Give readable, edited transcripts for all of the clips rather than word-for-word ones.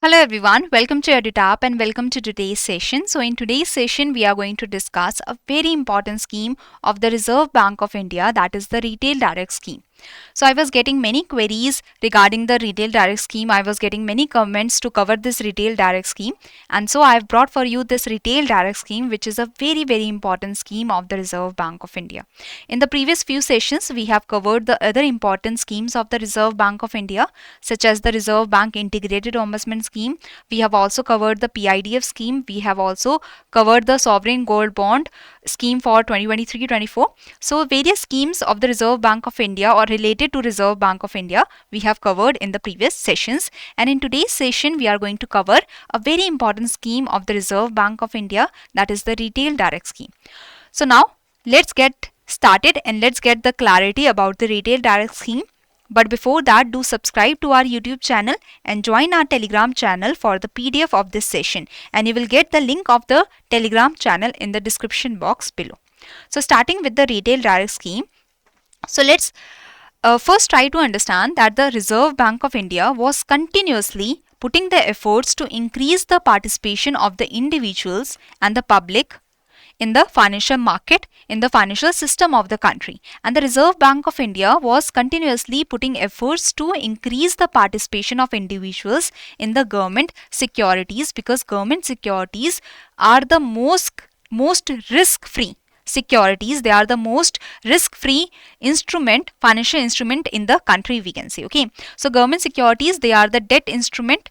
Hello everyone, welcome to EduTap and welcome to today's session. So in today's session, we are going to discuss a very important scheme of the Reserve Bank of India, that is the Retail Direct Scheme. So I was getting many queries regarding the Retail Direct Scheme. I was getting many comments to cover this Retail Direct Scheme. And so I have brought for you this Retail Direct Scheme, which is a very important scheme of the Reserve Bank of India. In the previous few sessions, we have covered the other important schemes of the Reserve Bank of India, such as the Reserve Bank Integrated Ombudsman Scheme. We have also covered the PIDF scheme. We have also covered the Sovereign Gold Bond scheme for 2023-24. So various schemes of the Reserve Bank of India or related to Reserve Bank of India we have covered in the previous sessions, and in today's session we are going to cover a very important scheme of the Reserve Bank of India, that is the Retail Direct Scheme. So now let's get started and let's get the clarity about the Retail Direct Scheme. But before that, do subscribe to our YouTube channel and join our Telegram channel for the PDF of this session, and you will get the link of the Telegram channel in the description box below. So starting with the Retail Direct Scheme, so let's first try to understand that the Reserve Bank of India was continuously putting the efforts to increase the participation of the individuals and the public in the financial market, in the financial system of the country. And the Reserve Bank of India was continuously putting efforts to increase the participation of individuals in the government securities, because government securities are the most risk-free securities. They are the most risk-free instrument, financial instrument in the country, we can say. Okay, so government securities, they are the debt instrument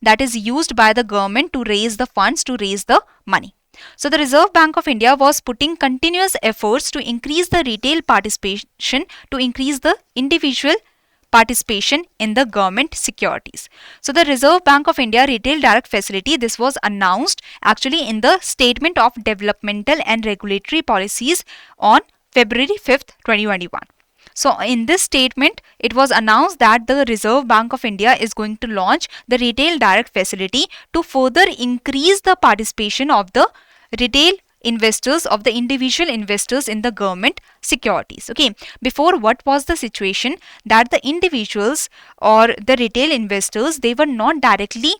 that is used by the government to raise the funds, to raise the money. So the Reserve Bank of India was putting continuous efforts to increase the retail participation, to increase the individual participation in the government securities. So the Reserve Bank of India Retail Direct Facility, this was announced actually in the Statement of Developmental and Regulatory Policies on February 5th, 2021. So in this statement, it was announced that the Reserve Bank of India is going to launch the Retail Direct Facility to further increase the participation of the retail investors, of the individual investors in the government securities. Okay, before, what was the situation? That the individuals or the retail investors, they were not directly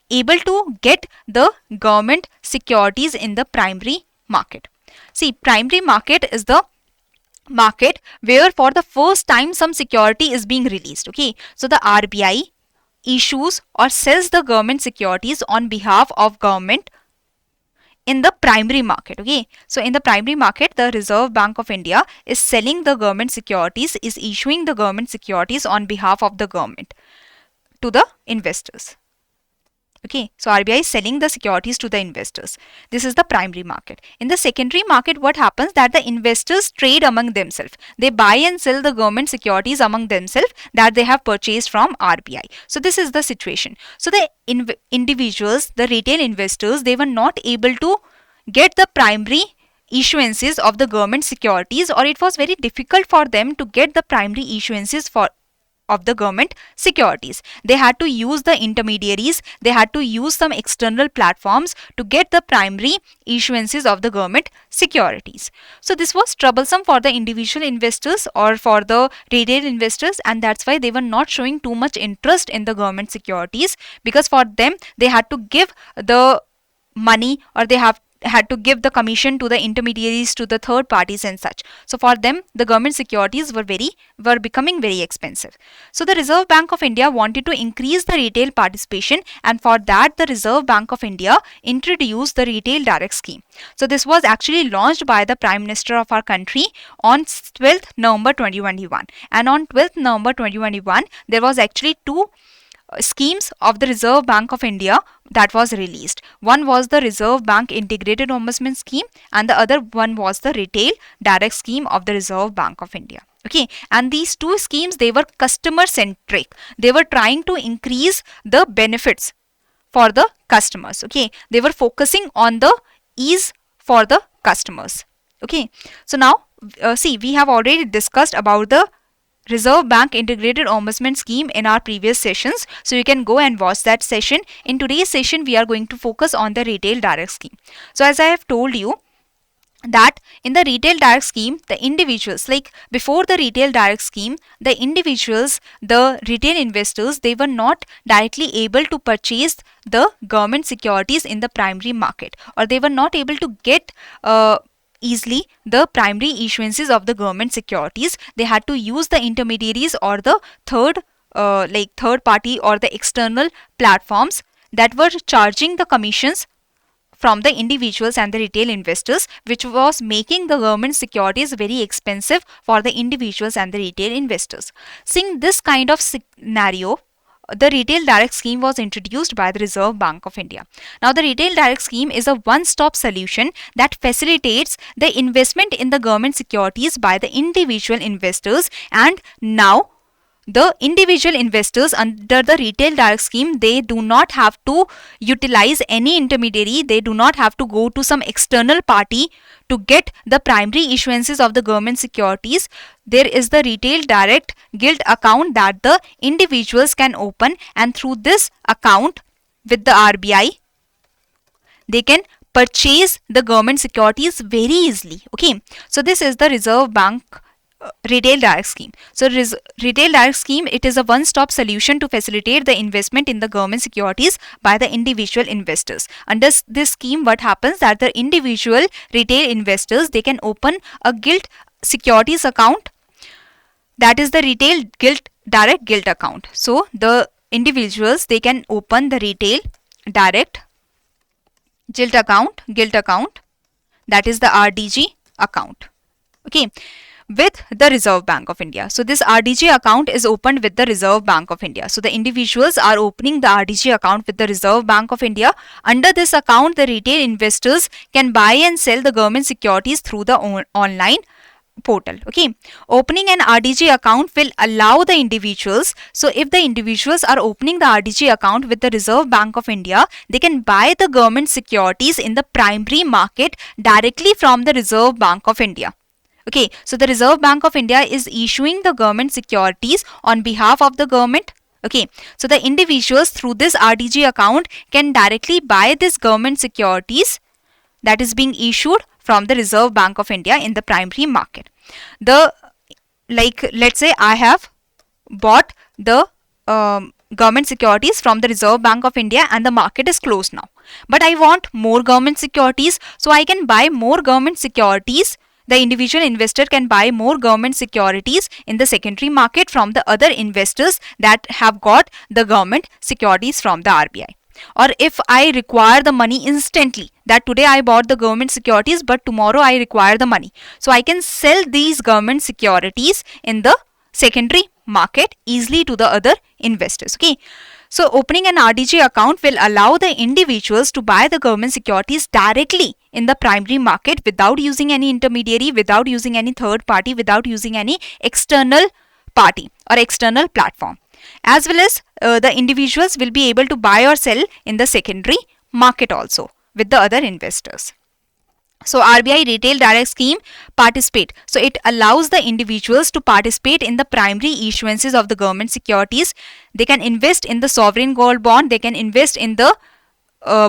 able to get the government securities in the primary market. See, primary market is the market where for the first time some security is being released. Okay, so the RBI issues or sells the government securities on behalf of government in the primary market. Okay, so in the primary market, the Reserve Bank of India is selling the government securities, is issuing the government securities on behalf of the government to the investors. Okay, so RBI is selling the securities to the investors. This is the primary market. In the secondary market, what happens? That the investors trade among themselves. They buy and sell the government securities among themselves that they have purchased from RBI. So this is the situation. So the individuals, the retail investors, they were not able to get the primary issuances of the government securities, or it was very difficult for them to get the primary issuances of the government securities. They had to use the intermediaries, they had to use some external platforms to get the primary issuances of the government securities. So this was troublesome for the individual investors or for the retail investors, and that's why they were not showing too much interest in the government securities, because for them they had to give the money, or they had to give the commission to the intermediaries, to the third parties and such. So for them, the government securities were becoming very expensive. So the Reserve Bank of India wanted to increase the retail participation, and for that the Reserve Bank of India introduced the Retail Direct Scheme. So this was actually launched by the Prime Minister of our country on 12th November 2021, and on 12th November 2021 there was actually two schemes of the Reserve Bank of India that was released. One was the Reserve Bank Integrated Ombudsman Scheme, and the other one was the Retail Direct Scheme of the Reserve Bank of India. Okay, and these two schemes, they were customer centric. They were trying to increase the benefits for the customers. Okay, they were focusing on the ease for the customers. Okay, so now see, we have already discussed about the Reserve Bank Integrated Ombudsman Scheme in our previous sessions, so you can go and watch that session. In today's session, we are going to focus on the Retail Direct Scheme. So as I have told you, that in the retail direct scheme, the individuals, like before the retail direct scheme, the individuals, the retail investors, they were not directly able to purchase the government securities in the primary market, or they were not able to get easily the primary issuances of the government securities. They had to use the intermediaries or the third party or the external platforms that were charging the commissions from the individuals and the retail investors, which was making the government securities very expensive for the individuals and the retail investors. Seeing this kind of scenario, the retail direct scheme was introduced by the Reserve Bank of India. Now, the retail direct scheme is a one-stop solution that facilitates the investment in the government securities by the individual investors, and now the individual investors under the retail direct scheme, they do not have to utilize any intermediary. They do not have to go to some external party to get the primary issuances of the government securities. There is the retail direct gilt account that the individuals can open, and through this account with the RBI, they can purchase the government securities very easily. Okay, so this is the Reserve Bank retail direct scheme. So retail direct scheme, it is a one-stop solution to facilitate the investment in the government securities by the individual investors. Under this scheme, what happens that the individual retail investors, they can open a gilt securities account, that is the retail direct gilt account. So the individuals, they can open the retail direct gilt account, that is the RDG account. Okay, with the Reserve Bank of India. So this RDG account is opened with the Reserve Bank of India. So the individuals are opening the RDG account with the Reserve Bank of India. Under this account, the retail investors can buy and sell the government securities through the online portal. Okay, opening an RDG account will allow the individuals, so if the individuals are opening the RDG account with the Reserve Bank of India, they can buy the government securities in the primary market directly from the Reserve Bank of India. Okay, so the Reserve Bank of India is issuing the government securities on behalf of the government. Okay, so the individuals through this RDG account can directly buy this government securities that is being issued from the Reserve Bank of India in the primary market. Let's say I have bought the government securities from the Reserve Bank of India and the market is closed now. But I want more government securities, so I can buy more government securities. The individual investor can buy more government securities in the secondary market from the other investors that have got the government securities from the RBI. Or if I require the money instantly, that today I bought the government securities but tomorrow I require the money, so I can sell these government securities in the secondary market easily to the other investors. Okay, so opening an RDG account will allow the individuals to buy the government securities directly in the primary market without using any intermediary, without using any third party, without using any external party or external platform. As well as the individuals will be able to buy or sell in the secondary market also with the other investors. So RBI retail direct scheme participate. So it allows the individuals to participate in the primary issuances of the government securities. They can invest in the sovereign gold bond. They can invest in the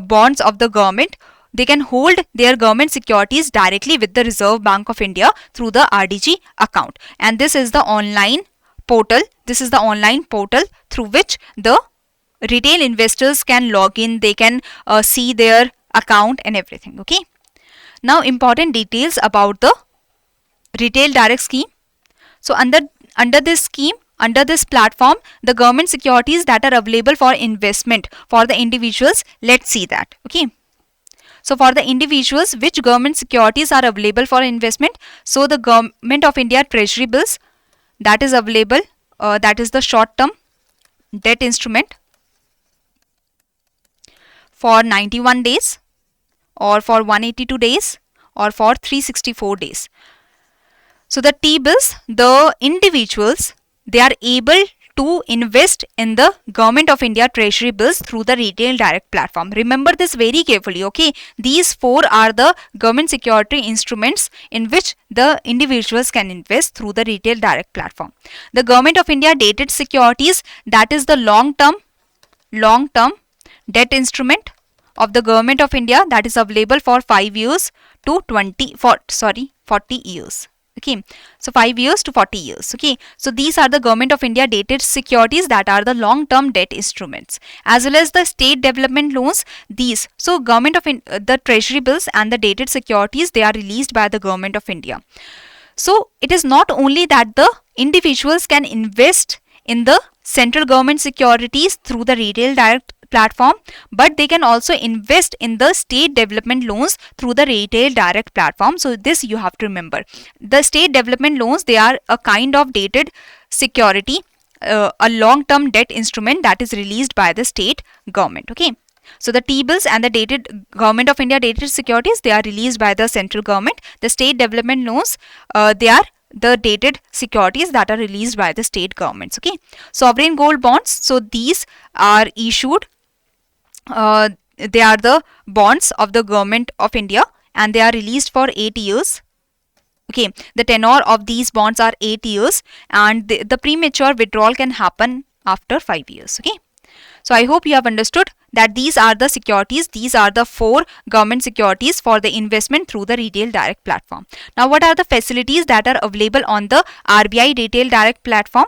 bonds of the government. They can hold their government securities directly with the Reserve Bank of India through the RDG account. And this is the online portal. This is the online portal through which the retail investors can log in. They can see their account and everything. Okay. Now, important details about the retail direct scheme. So under this scheme, under this platform, the government securities that are available for investment for the individuals, let's see that. Okay. So for the individuals, which government securities are available for investment? So the Government of India Treasury bills, that is available, that is the short term debt instrument for 91 days or for 182 days or for 364 days. So the T-bills, the individuals, they are able to invest in the Government of India Treasury bills through the retail direct platform. Remember this very carefully, okay? These four are the government security instruments in which the individuals can invest through the retail direct platform. The Government of India dated securities, that is the long-term debt instrument of the Government of India that is available for 5 years to 40 years. Okay, so 5 years to 40 years. Okay, so these are the Government of India dated securities that are the long term debt instruments, as well as the state development loans. These, so the treasury bills and the dated securities, they are released by the Government of India. So it is not only that the individuals can invest in the central government securities through the retail direct platform, but they can also invest in the state development loans through the retail direct platform. So this you have to remember. The state development loans, they are a kind of dated security, a long-term debt instrument that is released by the state government. Okay. So the T-bills and the dated Government of India dated securities, they are released by the central government. The state development loans, they are the dated securities that are released by the state governments. Okay. Sovereign gold bonds, so these are issued, they are the bonds of the Government of India and they are released for 8 years. Okay, the tenure of these bonds are 8 years and the premature withdrawal can happen after 5 years. Okay. So I hope you have understood that these are the securities, these are the 4 government securities for the investment through the retail direct platform. Now what are the facilities that are available on the RBI retail direct platform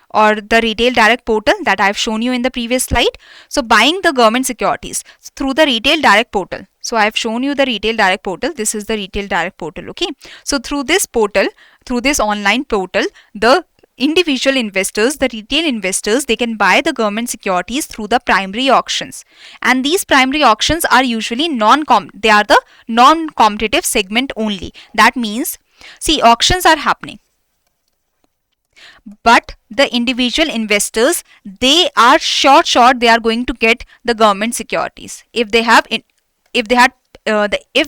or the retail direct portal that I have shown you in the previous slide? So buying the government securities through the retail direct portal. So I have shown you the retail direct portal. This is the retail direct portal. Okay. So through this portal, through this online portal, the individual investors, the retail investors, they can buy the government securities through the primary auctions, and these primary auctions are usually they are the non-competitive segment only. That means, see, auctions are happening, but the individual investors, they are sure they are going to get the government securities if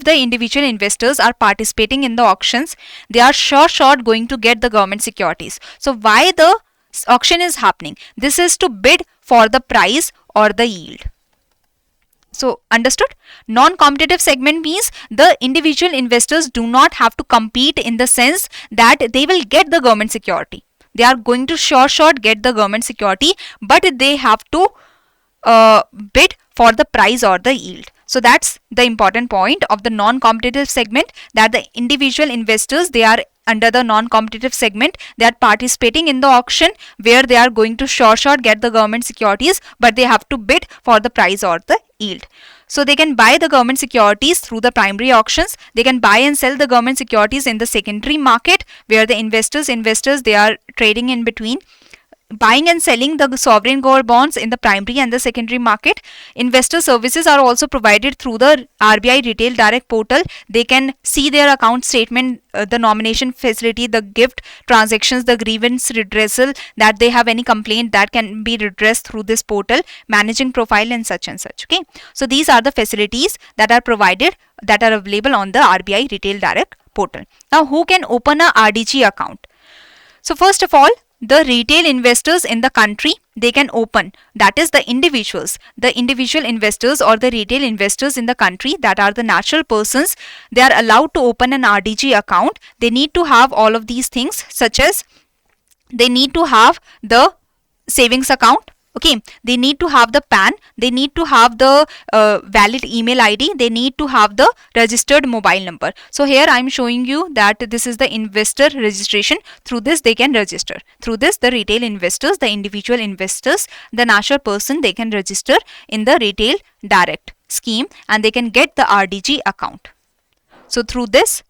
the individual investors are participating in the auctions, they are sure going to get the government securities. So why the auction is happening? This is to bid for the price or the yield. So understood? Non-competitive segment means the individual investors do not have to compete in the sense that they will get the government security. They are going to sure get the government security, but they have to bid for the price or the yield. So that's the important point of the non-competitive segment, that the individual investors, they are under the non-competitive segment, they are participating in the auction where they are going to sure get the government securities, but they have to bid for the price or the yield. So they can buy the government securities through the primary auctions. They can buy and sell the government securities in the secondary market where the investors, they are trading in between, buying and selling the sovereign gold bonds in the primary and the secondary market. Investor services are also provided through the RBI retail direct portal. They can see their account statement, the nomination facility, the gift transactions, the grievance redressal, that they have any complaint that can be redressed through this portal, managing profile and such. Okay, so these are the facilities that are provided, that are available on the RBI retail direct portal. Now who can open a RDG account? So first of all, the retail investors in the country, they can open, that is the individuals, the individual investors or the retail investors in the country, that are the natural persons, they are allowed to open an RDG account. They need to have all of these things, such as they need to have the savings account. Okay, they need to have the PAN, they need to have the valid email ID, they need to have the registered mobile number. So here I am showing you that this is the investor registration. Through this they can register. Through this, the retail investors, the individual investors, the natural person, they can register in the retail direct scheme and they can get the RDG account. So through this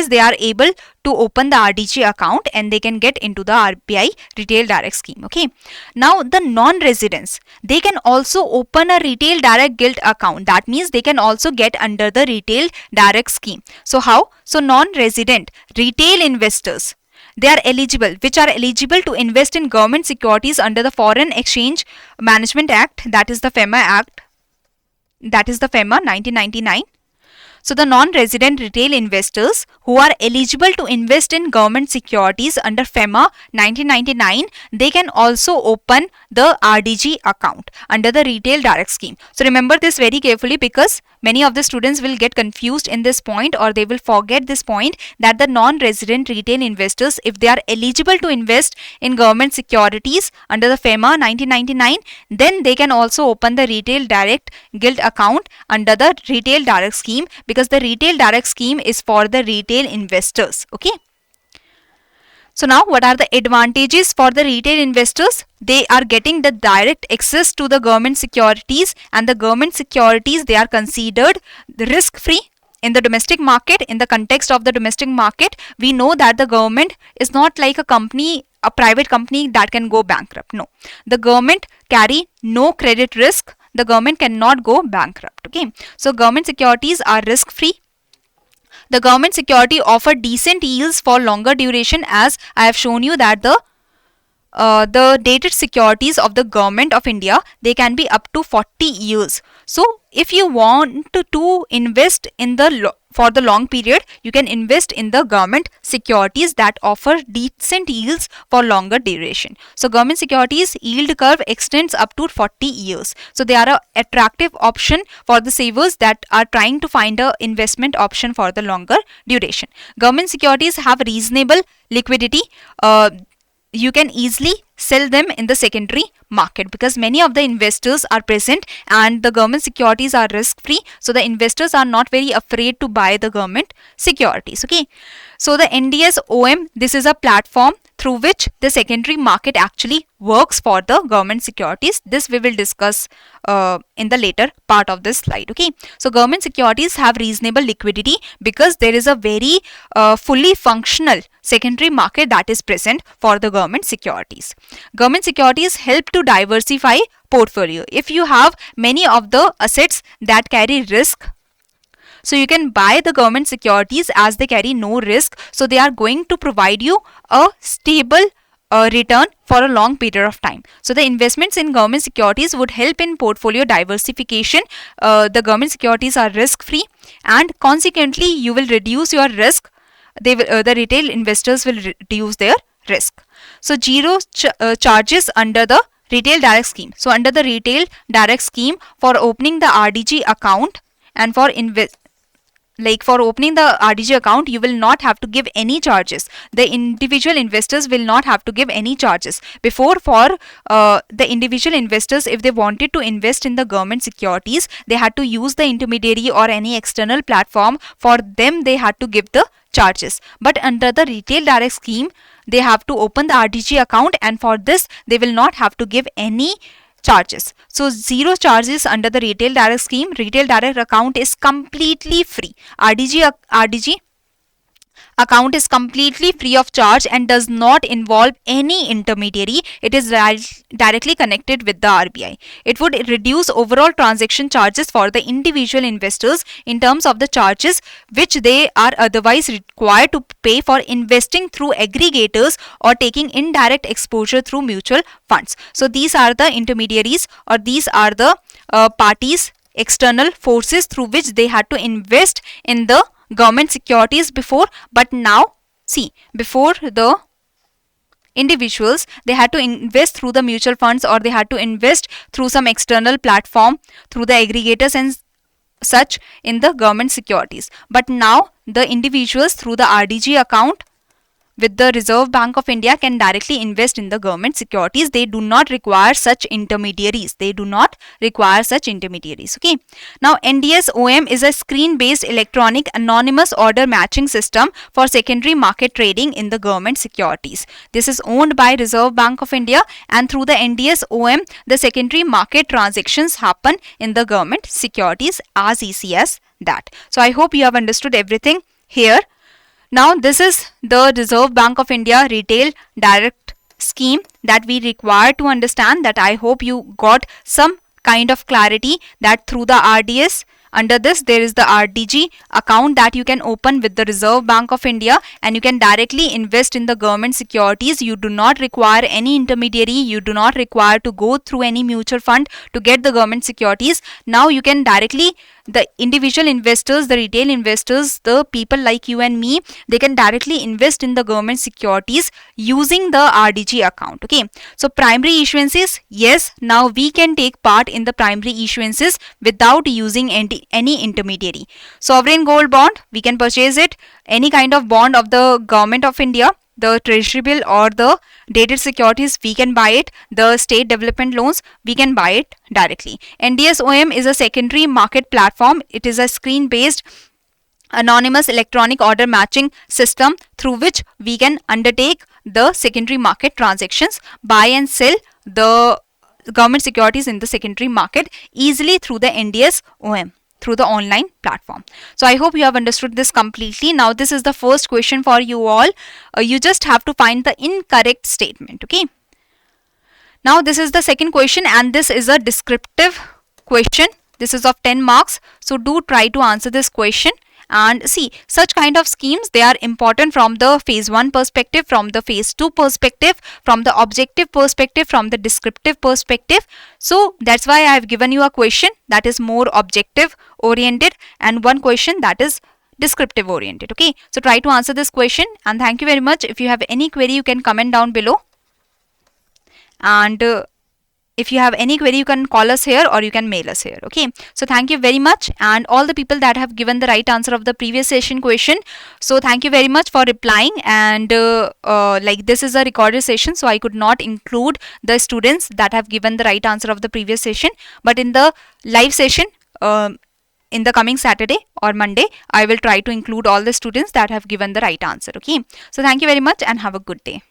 they are able to open the RDG account and they can get into the RBI retail direct scheme. Okay, now the non-residents, they can also open a retail direct gilt account. That means they can also get under the retail direct scheme. So how? So non-resident retail investors, they are eligible, which are eligible to invest in government securities under the Foreign Exchange Management Act, that is the FEMA Act, that is the FEMA 1999. So the non-resident retail investors who are eligible to invest in government securities under FEMA 1999, they can also open the RDG account under the retail direct scheme. So remember this very carefully, because many of the students will get confused in this point, or they will forget this point, that the non-resident retail investors, if they are eligible to invest in government securities under the FEMA 1999, then they can also open the retail direct gilt account under the retail direct scheme, because the retail direct scheme is for the retail investors. Okay. So now what are the advantages for the retail investors? They are getting the direct access to the government securities, and the government securities, they are considered risk free in the domestic market. In the context of the domestic market, we know that the government is not like a company, a private company that can go bankrupt. No, the government carry no credit risk. The government cannot go bankrupt. Okay, so government securities are risk free. The government security offer decent yields for longer duration, as I have shown you that the dated securities of the government of India, they can be up to 40 years. So if you want to invest in for the long period, you can invest in the government securities that offer decent yields for longer duration. So government securities yield curve extends up to 40 years. So they are an attractive option for the savers that are trying to find an investment option for the longer duration. Government securities have reasonable liquidity. You can easily sell them in the secondary market, because many of the investors are present, and the government securities are risk free, so the investors are not very afraid to buy the government securities. Okay, so the NDS OM, this is a platform through which the secondary market actually works for the government securities. This we will discuss in the later part of this slide. Okay, so government securities have reasonable liquidity because there is a very fully functional secondary market that is present for the government securities. Government securities help to diversify portfolio. If you have many of the assets that carry risk, so you can buy the government securities as they carry no risk. So they are going to provide you a stable return for a long period of time. So the investments in government securities would help in portfolio diversification. The government securities are risk free, and consequently you will reduce your risk. The retail investors will reduce their risk. So zero charges under the retail direct scheme. So under the retail direct scheme, for opening the RDG account and for opening the RDG account, you will not have to give any charges. The individual investors will not have to give any charges. Before, for the individual investors, if they wanted to invest in the government securities, they had to use the intermediary or any external platform. For them, they had to give the charges. But under the retail direct scheme, they have to open the RDG account, and for this, they will not have to give any charges. So zero charges under the retail direct scheme. Retail direct account is completely free. RDG account is completely free of charge and does not involve any intermediary. It is directly connected with the RBI. It would reduce overall transaction charges for the individual investors in terms of the charges which they are otherwise required to pay for investing through aggregators or taking indirect exposure through mutual funds. So these are the intermediaries, or these are the parties, external forces through which they had to invest in the government securities before. But now see, before the individuals, they had to invest through the mutual funds, or they had to invest through some external platform, through the aggregators and such in the government securities. But now the individuals through the RDG account with the Reserve Bank of India can directly invest in the government securities. They do not require such intermediaries. They do not require such intermediaries. Okay. Now NDS OM is a screen-based electronic anonymous order matching system for secondary market trading in the government securities. This is owned by Reserve Bank of India, and through the NDS OM, the secondary market transactions happen in the government securities as easy as that. So I hope you have understood everything here. Now this is the Reserve Bank of India retail direct scheme that we require to understand. That I hope you got some kind of clarity that through the RDS, under this there is the RDG account that you can open with the Reserve Bank of India, and you can directly invest in the government securities. You do not require any intermediary. You do not require to go through any mutual fund to get the government securities. Now you can directly, the individual investors, the retail investors, the people like you and me, they can directly invest in the government securities using the RDG account. Okay. So primary issuances, yes, now we can take part in the primary issuances without using any any intermediary. Sovereign gold bond, we can purchase it. Any kind of bond of the government of India, the treasury bill or the dated securities, we can buy it. The state development loans, we can buy it directly. NDS-OM is a secondary market platform. It is a screen based anonymous electronic order matching system through which we can undertake the secondary market transactions, buy and sell the government securities in the secondary market easily through the NDS-OM, through the online platform. So I hope you have understood this completely. Now this is the first question for you all. You just have to find the incorrect statement. Okay. Now this is the second question, and this is a descriptive question. This is of 10 marks. So do try to answer this question. And see, such kind of schemes, they are important from the phase 1 perspective, from the phase 2 perspective, from the objective perspective, from the descriptive perspective. So that's why I have given you a question that is more objective oriented and one question that is descriptive oriented. Okay, so try to answer this question, and thank you very much. If you have any query, you can comment down below, and if you have any query, you can call us here or you can mail us here. Okay, so thank you very much, and all the people that have given the right answer of the previous session question, so thank you very much for replying. And like this is a recorded session, so I could not include the students that have given the right answer of the previous session, but in the live session in the coming Saturday or Monday, I will try to include all the students that have given the right answer. Okay, so thank you very much and have a good day.